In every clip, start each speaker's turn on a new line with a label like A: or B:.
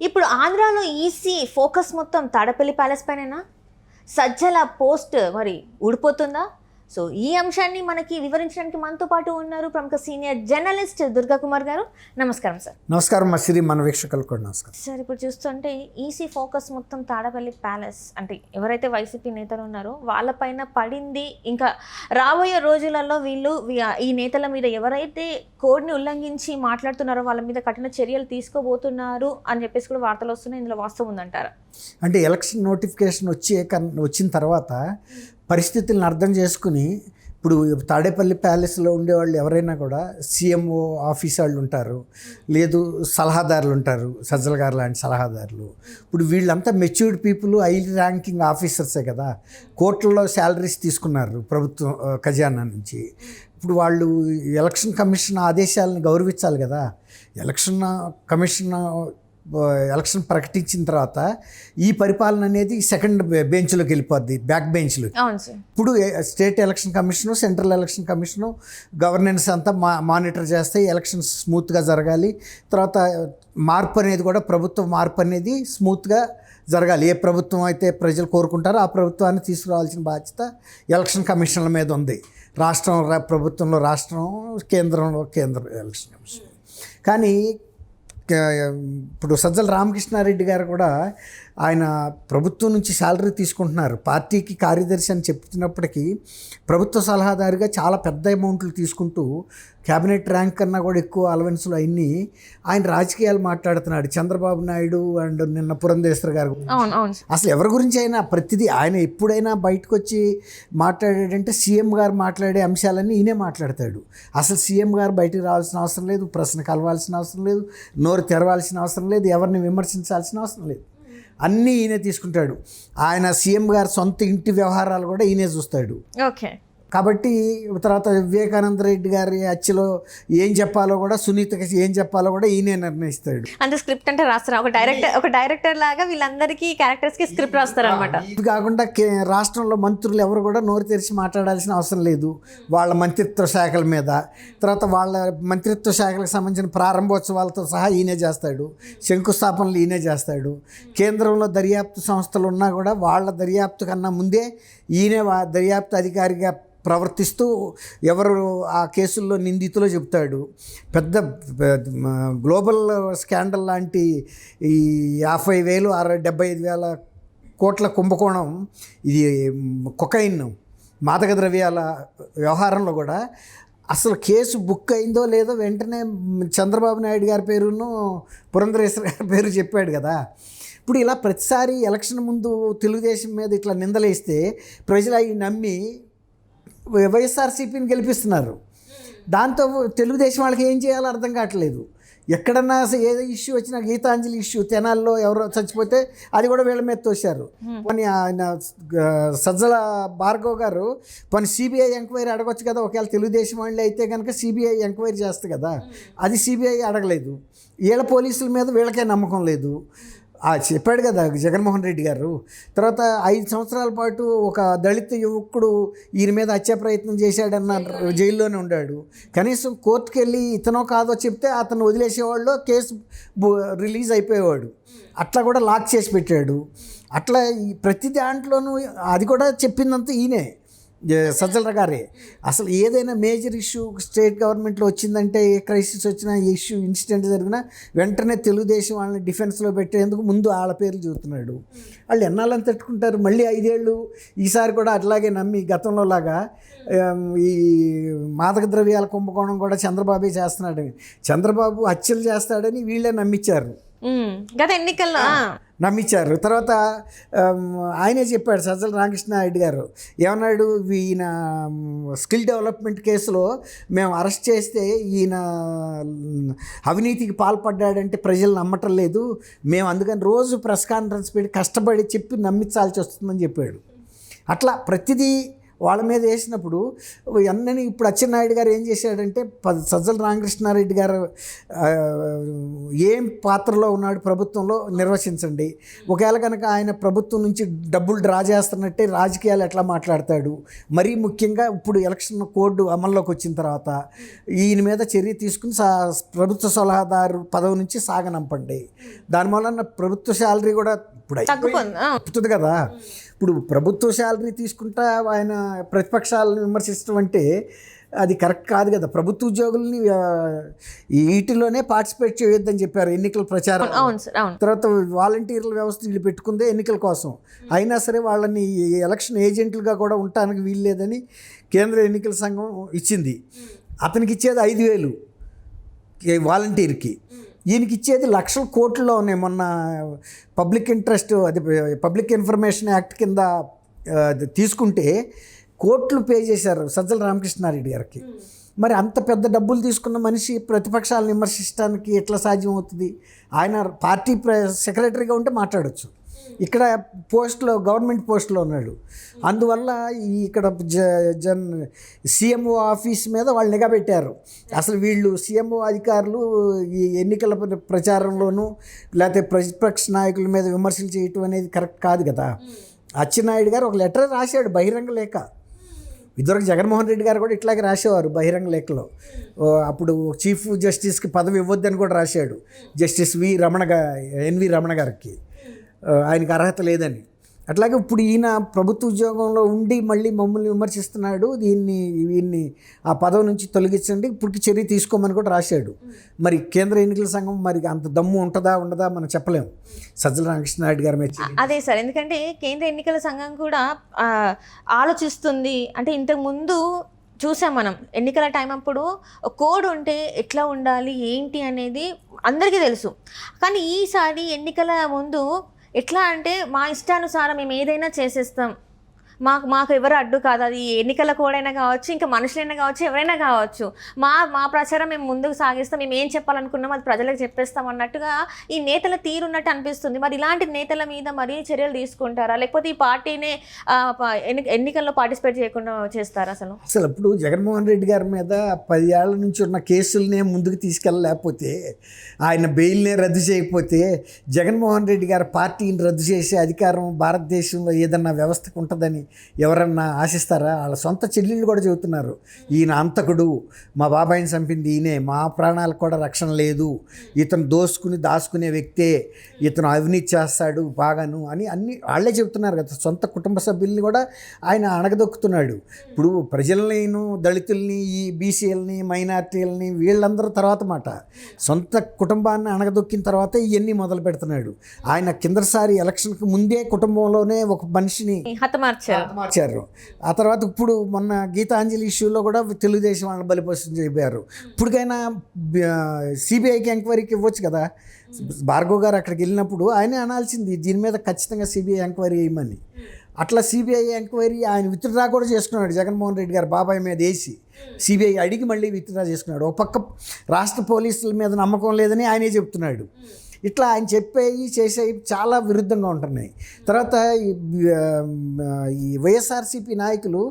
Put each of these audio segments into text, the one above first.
A: ఇప్పుడు ఆంధ్రాలో EC focus మొత్తం తాడపల్లి ప్యాలెస్ పైనేనా? సజ్జల పోస్ట్ మరి ఊడిపోతుందా? సో ఈ అంశాన్ని మనకి వివరించడానికి మనతో పాటు ఉన్నారు ప్రముఖ సీనియర్ జర్నలిస్ట్ దుర్గా కుమార్ గారు. నమస్కారం సార్.
B: నమస్కారం మసిరి, మన వీక్షకులకు కూడా నమస్కారం
A: సార్. ఇప్పుడు చూస్తుంటే ఈసీ ఫోకస్ మొత్తం తాడపల్లి ప్యాలెస్ అంటే ఎవరైతే వైసీపీ నేతలు ఉన్నారో వాళ్ళపైన పడింది. ఇంకా రాబోయే రోజులలో వీళ్ళు ఈ నేతల మీద ఎవరైతే కోడ్ని ఉల్లంఘించి మాట్లాడుతున్నారో వాళ్ళ మీద కఠిన చర్యలు తీసుకోబోతున్నారు అని చెప్పేసి కూడా వార్తలు వస్తున్నాయి. ఇందులో వాస్తవం ఉందంటారా?
B: అంటే ఎలక్షన్ నోటిఫికేషన్ వచ్చిన తర్వాత పరిస్థితులను అర్థం చేసుకుని ఇప్పుడు తాడేపల్లి ప్యాలెస్లో ఉండేవాళ్ళు ఎవరైనా కూడా సీఎంఓ ఆఫీస్ వాళ్ళు ఉంటారు, లేదు సలహాదారులు ఉంటారు, సజ్జల గారు లాంటి సలహాదారులు. ఇప్పుడు వీళ్ళంతా మెచ్యూర్డ్ పీపుల్, హై ర్యాంకింగ్ ఆఫీసర్సే కదా, కోట్లలో శాలరీస్ తీసుకున్నారు ప్రభుత్వం ఖజానా నుంచి. ఇప్పుడు వాళ్ళు ఎలక్షన్ కమిషన్ ఆదేశాలను గౌరవించాలి కదా. ఎలక్షన్ ప్రకటించిన తర్వాత ఈ పరిపాలన అనేది సెకండ్ బెంచ్లోకి వెళ్ళిపోద్ది, బ్యాక్ బెంచ్లో. ఇప్పుడు state election commission, central election commission governance అంతా మానిటర్ చేస్తాయి. ఎలక్షన్స్ స్మూత్గా జరగాలి. తర్వాత మార్పు అనేది కూడా, ప్రభుత్వ మార్పు అనేది స్మూత్గా జరగాలి. ఏ ప్రభుత్వం అయితే ప్రజలు కోరుకుంటారో ఆ ప్రభుత్వాన్ని తీసుకురావాల్సిన బాధ్యత ఎలక్షన్ కమిషన్ల మీద ఉంది. ప్రభుత్వంలో రాష్ట్రం, కేంద్రంలో కేంద్ర ఎలక్షన్ కమిషన్. కానీ ఇప్పుడు సజ్జల రామకృష్ణారెడ్డి గారు కూడా ఆయన ప్రభుత్వం నుంచి శాలరీ తీసుకుంటున్నారు. పార్టీకి కార్యదర్శి అని చెప్తున్నప్పటికీ ప్రభుత్వ సలహాదారుగా చాలా పెద్ద అమౌంట్లు తీసుకుంటూ క్యాబినెట్ ర్యాంక్ కన్నా కూడా ఎక్కువ అలవెన్స్లు అన్నీ ఆయన రాజకీయాలు మాట్లాడుతున్నాడు. చంద్రబాబు నాయుడు అండ్ నిన్న పురంధేశ్వర్ గారు. అసలు ఎవరి గురించి అయినా ప్రతిదీ ఆయన ఎప్పుడైనా బయటకు వచ్చి మాట్లాడాడంటే సీఎం గారు మాట్లాడే అంశాలన్నీ ఈయనే మాట్లాడతాడు. అసలు సీఎం గారు బయటకు రావాల్సిన అవసరం లేదు, ప్రశ్న కలవాల్సిన అవసరం లేదు, నోరు తెరవాల్సిన అవసరం లేదు, ఎవరిని విమర్శించాల్సిన అవసరం లేదు. అన్నీ ఈయనే తీసుకుంటాడు. ఆయన సీఎం గారు సొంత ఇంటి వ్యవహారాలు కూడా ఈయనే చూస్తాడు.
A: ఓకే. కాబట్టి
B: తర్వాత వివేకానంద రెడ్డి గారి హత్యలో ఏం చెప్పాలో కూడా, సునీతకి ఏం చెప్పాలో కూడా ఈయనే నిర్ణయిస్తాడు.
A: అంటే స్క్రిప్ట్ అంటే రాస్తారు ఒక డైరెక్టర్ లాగా వీళ్ళందరికీ క్యారెక్టర్స్కి స్క్రిప్ట్ రాస్తారు అనమాట.
B: ఇది కాకుండా రాష్ట్రంలో మంత్రులు ఎవరు కూడా నోరు తెరిచి మాట్లాడాల్సిన అవసరం లేదు వాళ్ళ మంత్రిత్వ శాఖల మీద. తర్వాత వాళ్ళ మంత్రిత్వ శాఖలకు సంబంధించిన ప్రారంభోత్సవాలతో సహా ఈయనే చేస్తాడు. శంకుస్థాపనలు ఈయనే చేస్తాడు. కేంద్రంలో దర్యాప్తు సంస్థలు ఉన్నా కూడా వాళ్ళ దర్యాప్తు కన్నా ముందే ఈయనే దర్యాప్తు అధికారిగా ప్రవర్తిస్తూ ఎవరు ఆ కేసుల్లో నిందితులో చెప్తాడు. పెద్ద గ్లోబల్ స్కాండల్ లాంటి ఈ 50,000 75,000 కోట్ల కుంభకోణం, ఇది కొకైన్ మాదక ద్రవ్యాల వ్యవహారంలో కూడా అసలు కేసు బుక్ అయిందో లేదో వెంటనే చంద్రబాబు నాయుడు గారి పేరును పురంధరేశ్వర్ గారి పేరు చెప్పాడు కదా. ఇప్పుడు ఇలా ప్రతిసారి ఎలక్షన్ ముందు తెలుగుదేశం మీద ఇట్లా నిందలేస్తే ప్రజలు అవి నమ్మి వైఎస్ఆర్సీపీని గెలిపిస్తున్నారు. దాంతో తెలుగుదేశం వాళ్ళకి ఏం చేయాలో అర్థం కావట్లేదు. ఎక్కడన్నా ఏదో ఇష్యూ వచ్చినా, గీతాంజలి ఇష్యూ తెనాల్లో ఎవరో చచ్చిపోతే అది కూడా వీళ్ళ మీద తోశారు. పోనీ ఆయన సజ్జల భార్గవ్ గారు పోనీ సిబిఐ ఎంక్వైరీ అడగొచ్చు కదా, ఒకవేళ తెలుగుదేశం వాళ్ళు అయితే కనుక సిబిఐ ఎంక్వైరీ చేస్తుంది కదా. అది సిబిఐ అడగలేదు. వీళ్ళ పోలీసుల మీద వీళ్ళకే నమ్మకం లేదు. చెప్పాడు కదా జగన్మోహన్ రెడ్డి గారు. తర్వాత 5 సంవత్సరాల పాటు ఒక దళిత యువకుడు ఈయన మీద హత్యా ప్రయత్నం చేశాడన్న జైల్లోనే ఉన్నాడు. కనీసం కోర్టుకు వెళ్ళి ఇతనో కాదో చెప్తే అతను వదిలేసేవాళ్ళు, కేసు రిలీజ్ అయిపోయేవాడు. అట్లా కూడా లాక్ చేసి పెట్టాడు. అట్లా ప్రతి దాంట్లోనూ అది కూడా చెప్పిందంతా ఈయనే, సజ్జల గారే. అసలు ఏదైనా మేజర్ ఇష్యూ స్టేట్ గవర్నమెంట్లో వచ్చిందంటే, ఏ క్రైసిస్ వచ్చినా, ఏ ఇష్యూ ఇన్సిడెంట్ జరిగినా వెంటనే తెలుగుదేశం వాళ్ళని డిఫెన్స్లో పెట్టేందుకు ముందు వాళ్ళ పేర్లు చూస్తున్నాడు. వాళ్ళు ఎన్నాళ్ళని తట్టుకుంటారు? మళ్ళీ 5 ఏళ్ళు ఈసారి కూడా అట్లాగే నమ్మి గతంలో లాగా ఈ మాదక ద్రవ్యాల కుంభకోణం కూడా చంద్రబాబే చేస్తున్నాడని, చంద్రబాబు హత్యలు చేస్తాడని వీళ్ళే నమ్మించారు.
A: గత ఎన్నికల్లో
B: నమ్మించారు. తర్వాత ఆయనే చెప్పాడు సజ్జల రామకృష్ణారెడ్డి గారు. ఏమన్నాడు? ఈయన స్కిల్ డెవలప్మెంట్ కేసులో మేము అరెస్ట్ చేస్తే ఈయన అవినీతికి పాల్పడ్డాడంటే ప్రజలు నమ్మటం లేదు, మేము అందుకని రోజు ప్రెస్ కాన్ఫరెన్స్ పెట్టి కష్టపడి చెప్పి నమ్మించాల్సి వస్తుందని చెప్పాడు. అట్లా ప్రతిదీ వాళ్ళ మీద వేసినప్పుడు అన్నని ఇప్పుడు అచ్చెన్నాయుడు గారు ఏం చేశాడంటే సజ్జల రామకృష్ణారెడ్డి గారు ఏం పాత్రలో ఉన్నాడు ప్రభుత్వంలో నిర్వచించండి, ఒకవేళ కనుక ఆయన ప్రభుత్వం నుంచి డబ్బులు డ్రా చేస్తున్నట్టే రాజకీయాలు ఎట్లా మాట్లాడతాడు, మరీ ముఖ్యంగా ఇప్పుడు ఎలక్షన్ కోడ్ అమల్లోకి వచ్చిన తర్వాత ఈయన మీద చర్య తీసుకుని ప్రభుత్వ సలహాదారు పదవి నుంచి సాగనంపండి, దానివల్ల ప్రభుత్వ శాలరీ కూడా ఇప్పుడు అయిపోతుంది కదా. ఇప్పుడు ప్రభుత్వ శాలరీ తీసుకుంటా ఆయన ప్రతిపక్షాలను విమర్శించడం అంటే అది కరెక్ట్ కాదు కదా. ప్రభుత్వ ఉద్యోగుల్ని వీటిలోనే పార్టిసిపేట్ చేయొద్దని చెప్పారు ఎన్నికల ప్రచారం. తర్వాత వాలంటీర్ల వ్యవస్థ వీళ్ళు పెట్టుకుందే ఎన్నికల కోసం, అయినా సరే వాళ్ళని ఎలక్షన్ ఏజెంట్లుగా కూడా ఉండటానికి వీల్లేదని కేంద్ర ఎన్నికల సంఘం ఇచ్చింది. అతనికి ఇచ్చేది 5,000 వాలంటీర్కి, ఈయనకి ఇచ్చేది లక్షల కోట్లలో ఉన్నాయి. మొన్న పబ్లిక్ ఇంట్రెస్ట్ అది పబ్లిక్ ఇన్ఫర్మేషన్ యాక్ట్ కింద తీసుకుంటే కోట్లు పే చేశారు సజ్జల రామకృష్ణారెడ్డి గారికి. మరి అంత పెద్ద డబ్బులు తీసుకున్న మనిషి ప్రతిపక్షాలను విమర్శించడానికి ఎట్లా సాధ్యం అవుతుంది? ఆయన పార్టీ సెక్రటరీగా ఉంటే మాట్లాడచ్చు, ఇక్కడ పోస్ట్లో గవర్నమెంట్ పోస్ట్లో ఉన్నాడు. అందువల్ల ఇక్కడ సీఎంఓ ఆఫీస్ మీద వాళ్ళు నిఘా పెట్టారు. అసలు వీళ్ళు సీఎంఓ అధికారులు ఈ ఎన్నికల ప్రచారంలోనూ లేకపోతే ప్రతిపక్ష నాయకుల మీద విమర్శలు చేయటం అనేది కరెక్ట్ కాదు కదా. అచ్చెన్నాయుడు గారు ఒక లెటర్ రాశాడు, బహిరంగ లేఖ. ఇదివరకు జగన్మోహన్ రెడ్డి గారు కూడా ఇట్లాగే రాసేవారు బహిరంగ లేఖలో. అప్పుడు చీఫ్ జస్టిస్కి పదవి ఇవ్వద్దని కూడా రాశాడు, జస్టిస్ ఎన్వి రమణ గారికి, ఆయనకు అర్హత లేదని. అట్లాగే ఇప్పుడు ఈయన ప్రభుత్వ ఉద్యోగంలో ఉండి మళ్ళీ మమ్మల్ని విమర్శిస్తున్నాడు, వీన్ని ఆ పదవి నుంచి తొలగించండి, ఇప్పటికి చర్య తీసుకోమని కూడా రాశాడు. మరి కేంద్ర ఎన్నికల సంఘం మరి అంత దమ్ము ఉంటుందా ఉండదా మనం చెప్పలేము. సజ్జల రామకృష్ణారెడ్డి గారి మీద
A: అదే సార్, ఎందుకంటే కేంద్ర ఎన్నికల సంఘం కూడా ఆలోచిస్తుంది. అంటే ఇంతకుముందు చూసాం మనం ఎన్నికల టైం అప్పుడు కోడ్ ఉంటే ఎట్లా ఉండాలి ఏంటి అనేది అందరికీ తెలుసు. కానీ ఈసారి ఎన్నికల ముందు ఎట్లా అంటే మా ఇష్టానుసారం మేము ఏదైనా చేసేస్తాం, మాకు ఎవరు అడ్డు కాదు, అది ఎన్నికల కోడైనా కావచ్చు, ఇంకా మనుషులైనా కావచ్చు, ఎవరైనా కావచ్చు, మా ప్రచారం మేము ముందుకు సాగిస్తాం, మేము ఏం చెప్పాలనుకున్నాం అది ప్రజలకు చెప్పేస్తాం అన్నట్టుగా ఈ నేతల తీరున్నట్టు అనిపిస్తుంది. మరి ఇలాంటి నేతల మీద మరి చర్యలు తీసుకుంటారా, లేకపోతే ఈ పార్టీనే ఎన్నికల్లో పార్టిసిపేట్ చేయకుండా చేస్తారా? అసలు
B: ఇప్పుడు జగన్మోహన్ రెడ్డి గారి మీద 10 ఏళ్ల నుంచి ఉన్న కేసులనే ముందుకు తీసుకెళ్ళలేకపోతే, ఆయన బెయిల్నే రద్దు చేయకపోతే, జగన్మోహన్ రెడ్డి గారి పార్టీని రద్దు చేసే అధికారం భారతదేశంలో ఏదన్నా వ్యవస్థకు ఉంటుందని ఎవరన్నా ఆశిస్తారా? వాళ్ళ సొంత చెల్లెళ్ళు కూడా చెబుతున్నారు, ఈయన అంతకుడు, మా బాబాయిని చంపింది ఈయనే, మా ప్రాణాలకు కూడా రక్షణ లేదు, ఇతను దాచుకునే వ్యక్తే, ఇతను అవినీతి చేస్తాడు బాగాను అని అన్ని వాళ్ళే చెబుతున్నారు కదా. సొంత కుటుంబ సభ్యుల్ని కూడా ఆయన అణగదొక్కుతున్నాడు. ఇప్పుడు ప్రజల్ని, దళితుల్ని, ఈ బీసీలని, మైనార్టీలని వీళ్ళందరూ తర్వాత మాట, సొంత కుటుంబాన్ని అణగదొక్కిన తర్వాత ఇవన్నీ మొదలు పెడుతున్నాడు. ఆయన కిందసారి ఎలక్షన్కి ముందే కుటుంబంలోనే ఒక మనిషిని మార్చారు. ఆ తర్వాత ఇప్పుడు మొన్న గీతాంజలి ఇష్యూలో కూడా తెలుగుదేశం వాళ్ళని బలిపశం చెప్పారు. ఇప్పటికైనా సిబిఐకి ఎంక్వైరీకి ఇవ్వచ్చు కదా. భార్గవ్ గారు అక్కడికి వెళ్ళినప్పుడు ఆయనే అనాల్సింది దీని మీద ఖచ్చితంగా సిబిఐ ఎంక్వైరీ వేయమని. అట్లా సిబిఐ ఎంక్వైరీ ఆయన విత్డ్రా కూడా చేసుకున్నాడు. జగన్మోహన్ రెడ్డి గారు బాబాయ్ మీద వేసి సిబిఐ అడిగి మళ్ళీ విత్డ్రా చేసుకున్నాడు. ఒక పక్క రాష్ట్ర పోలీసుల మీద నమ్మకం లేదని ఆయనే చెప్తున్నాడు. ఇట్లా ఆయన చెప్పేవి చేసేవి చాలా విరుద్ధంగా ఉంటున్నాయి. తర్వాత ఈ వైఎస్ఆర్సీపీ నాయకులు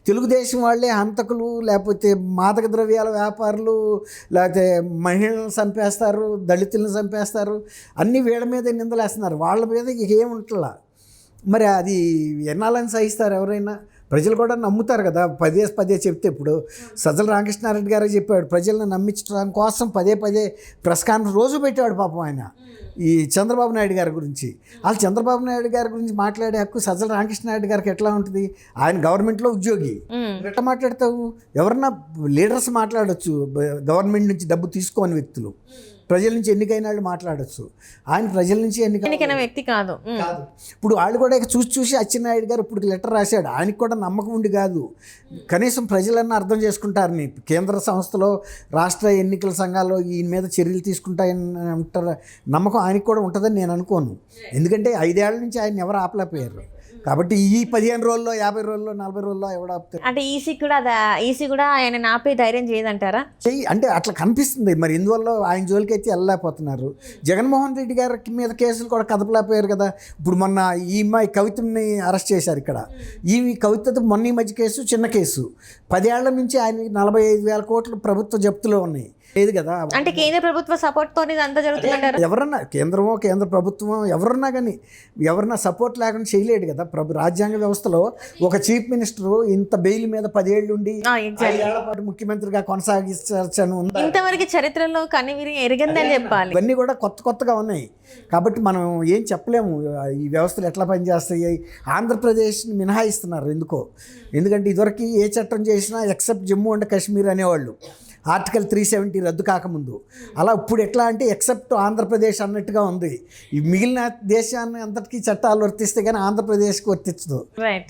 B: తెలుగుదేశం వాళ్ళే హంతకులు, లేకపోతే మాదక ద్రవ్యాల వ్యాపారులు, లేకపోతే మహిళలను చంపేస్తారు, దళితులను చంపేస్తారు, అన్నీ వీళ్ళ మీద నిందలేస్తున్నారు. వాళ్ళ మీద ఏముంటలా. మరి అది ఎన్నాలని సహిస్తారు ఎవరైనా? ప్రజలు కూడా నమ్ముతారు కదా, పదే చెప్తే. ఇప్పుడు సజ్జల రామకృష్ణారెడ్డి గారే చెప్పాడు, ప్రజలను నమ్మించడం కోసం పదే ప్రెస్ కాన్ఫరెన్స్ రోజు పెట్టాడు పాపం ఆయన ఈ చంద్రబాబు నాయుడు గారి గురించి. వాళ్ళు చంద్రబాబు నాయుడు గారి గురించి మాట్లాడే హక్కు సజ్జల రామకృష్ణారెడ్డి గారికి ఎట్లా ఉంటుంది? ఆయన గవర్నమెంట్లో ఉద్యోగి, ఎట్లా మాట్లాడతావు? ఎవరన్నా లీడర్స్ మాట్లాడచ్చు, గవర్నమెంట్ నుంచి డబ్బు తీసుకోని వ్యక్తులు, ప్రజల నుంచి ఎన్నికైన వాళ్ళు మాట్లాడచ్చు. ఆయన ప్రజల నుంచి ఎన్నికైన
A: వ్యక్తి కాదు.
B: ఇప్పుడు వాళ్ళు కూడా చూసి అచ్చెన్నాయుడు గారు ఇప్పుడు లెటర్ రాశాడు. ఆయనకు కూడా నమ్మకం ఉండి కాదు, కనీసం ప్రజలన్నా అర్థం చేసుకుంటారని. కేంద్ర సంస్థలో, రాష్ట్ర ఎన్నికల సంఘాల్లో ఈయన మీద చర్యలు తీసుకుంటాయని ఉంటారు నమ్మకం ఆయనకు కూడా ఉంటుందని నేను అనుకోను. ఎందుకంటే 5 ఏళ్ల నుంచి ఆయన ఎవరు ఆపలేకపోయారు. కాబట్టి ఈ 15 రోజుల్లో 50 రోజుల్లో 40 రోజుల్లో ఎవడ
A: అంటే ఈసీ కూడా ఆయన ఆపే ధైర్యం చేయదంటారా?
B: చెయ్యి అంటే అట్లా కనిపిస్తుంది. మరి ఇందువల్ల ఆయన జోలికి అయితే వెళ్ళలేకపోతున్నారు. జగన్మోహన్ రెడ్డి గారి మీద కేసులు కూడా కదపలేకపోయారు కదా. ఇప్పుడు మొన్న ఈ అమ్మాయి కవితని అరెస్ట్ చేశారు ఇక్కడ. ఈ కవితతో మొన్న ఈ మధ్య కేసు చిన్న కేసు. 10 ఏళ్ల నుంచి ఆయనకి 45,000 కోట్లు ప్రభుత్వ జప్తులో ఉన్నాయి. లేదు కదా.
A: అంటే కేంద్ర ప్రభుత్వ సపోర్ట్ తో ఇదంతా జరుగుతుందంటారు.
B: ఎవరన్నా కేంద్ర ప్రభుత్వమో ఎవరన్నా కానీ ఎవరన్నా సపోర్ట్ లేకుండా చేయలేడు కదా. రాజ్యాంగ వ్యవస్థలో ఒక చీఫ్ మినిస్టర్ ఇంత బెయిల్ మీద 10 ఏళ్ళు ఉండి 5 ఏళ్ల పాటు ముఖ్యమంత్రిగా కొనసాగించను
A: ఇంతవరకు చరిత్రలో కనివిరి ఎరగందని చెప్పాలి.
B: ఇవన్నీ కూడా కొత్తగా ఉన్నాయి. కాబట్టి మనం ఏం చెప్పలేము ఈ వ్యవస్థలు ఎట్లా పనిచేస్తాయి. ఆంధ్రప్రదేశ్ని మినహాయిస్తున్నారు ఎందుకంటే ఇదివరకు ఏ చట్టం చేసినా ఎక్సెప్ట్ జమ్మూ అండ్ కాశ్మీర్ అనేవాళ్ళు ఆర్టికల్ 370 రద్దు కాకముందు. అలా ఇప్పుడు ఎట్లా అంటే ఎక్సెప్ట్ ఆంధ్రప్రదేశ్ అన్నట్టుగా ఉంది. ఈ మిగిలిన దేశాన్ని అంతటికీ చట్టాలు వర్తిస్తే కానీ ఆంధ్రప్రదేశ్కి వర్తించదు.
A: రైట్.